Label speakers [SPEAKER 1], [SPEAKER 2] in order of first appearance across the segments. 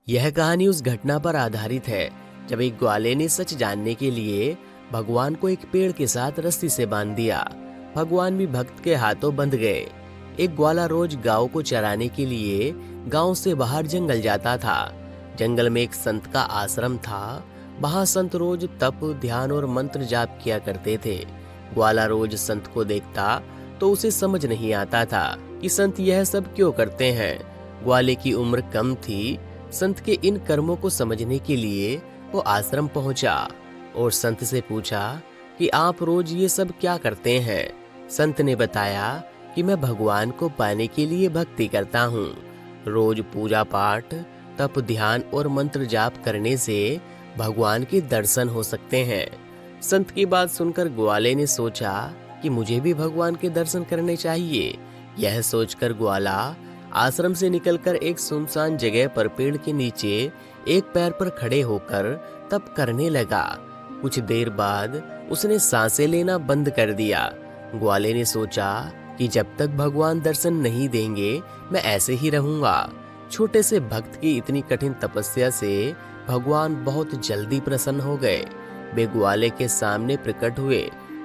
[SPEAKER 1] यह कहानी उस घटना पर आधारित है जब एक ग्वाले ने सच जानने के लिए भगवान को एक पेड़ के साथ रस्सी से बांध दिया। भगवान भी भक्त के हाथों बंध गए। एक ग्वाला रोज गांव को चराने के लिए गांव से बाहर जंगल जाता था। जंगल में एक संत का आश्रम था। वहां संत रोज तप, ध्यान और मंत्र जाप किया करते थे। ग्वाला रोज संत को देखता तो उसे समझ नहीं आता था कि संत यह सब क्यों करते हैं। ग्वाले की उम्र कम थी। संत के इन कर्मों को समझने के लिए वो आश्रम पहुंचा और संत से पूछा कि आप रोज ये सब क्या करते हैं। संत ने बताया कि मैं भगवान को पाने के लिए भक्ति करता हूँ। रोज पूजा पाठ, तप, ध्यान और मंत्र जाप करने से भगवान के दर्शन हो सकते हैं। संत की बात सुनकर ग्वाले ने सोचा कि मुझे भी भगवान के दर्शन करने चाहिए। यह सोचकर ग्वाला आश्रम से निकलकर एक सुनसान जगह पर पेड़ के नीचे एक पैर पर खड़े होकर तप करने लगा। कुछ देर बाद उसने सांसें लेना बंद कर दिया। ग्वाले ने सोचा कि जब तक भगवान दर्शन नहीं देंगे मैं ऐसे ही रहूंगा। छोटे से भक्त की इतनी कठिन तपस्या से भगवान बहुत जल्दी प्रसन्न हो गए। वे ग्वाले के सामने प्रकट हुए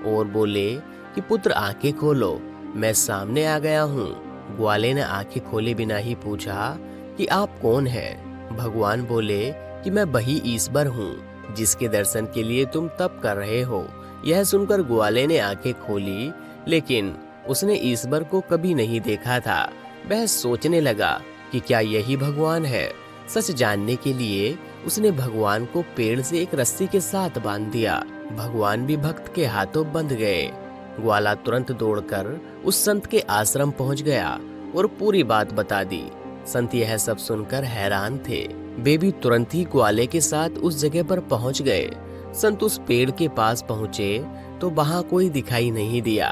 [SPEAKER 1] और बोले कि पुत्र आंखें खोलो, मैं सामने आ गया हूँ। ग्वाले ने आंखें खोले बिना ही पूछा कि आप कौन हैं? भगवान बोले कि मैं वही ईश्वर हूँ जिसके दर्शन के लिए तुम तप कर रहे हो। यह सुनकर ग्वाले ने आंखें खोली, लेकिन उसने ईश्वर को कभी नहीं देखा था। वह सोचने लगा कि क्या यही भगवान है। सच जानने के लिए उसने भगवान को पेड़ से एक रस्सी के साथ बांध दिया। भगवान भी भक्त के हाथों बंध गए। ग्वाला तुरंत दौड़कर उस संत के आश्रम पहुंच गया और पूरी बात बता दी। संत यह सब सुनकर हैरान थे। वे भी तुरंत ही ग्वाले के साथ उस जगह पर पहुंच गए। संत उस पेड़ के पास पहुंचे तो वहां कोई दिखाई नहीं दिया।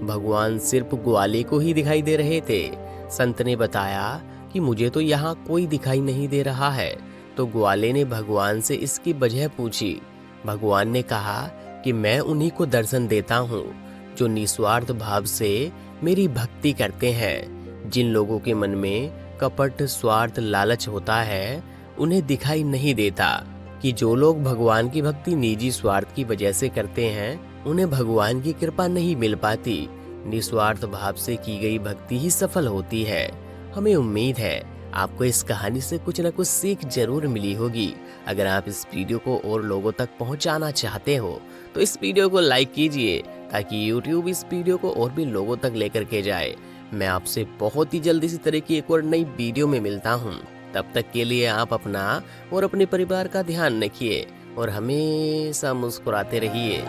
[SPEAKER 1] भगवान सिर्फ ग्वाले को ही दिखाई दे रहे थे। संत ने बताया कि मुझे तो यहाँ कोई दिखाई नहीं दे रहा है। तो ग्वाले ने भगवान से इसकी वजह पूछी। भगवान ने कहा कि मैं उन्हीं को दर्शन देता हूँ जो निस्वार्थ भाव से मेरी भक्ति करते हैं। जिन लोगों के मन में कपट, स्वार्थ, लालच होता है उन्हें दिखाई नहीं देता कि जो लोग भगवान की भक्ति निजी स्वार्थ की वजह से करते हैं उन्हें भगवान की कृपा नहीं मिल पाती। निस्वार्थ भाव से की गई भक्ति ही सफल होती है। हमें उम्मीद है आपको इस कहानी से कुछ न कुछ सीख जरूर मिली होगी। अगर आप इस वीडियो को और लोगों तक पहुंचाना चाहते हो तो इस वीडियो को लाइक कीजिए ताकि YouTube इस वीडियो को और भी लोगों तक लेकर के जाए। मैं आपसे बहुत ही जल्दी इसी तरह की एक और नई वीडियो में मिलता हूँ। तब तक के लिए आप अपना और अपने परिवार का ध्यान रखिए और हमेशा मुस्कुराते रहिए।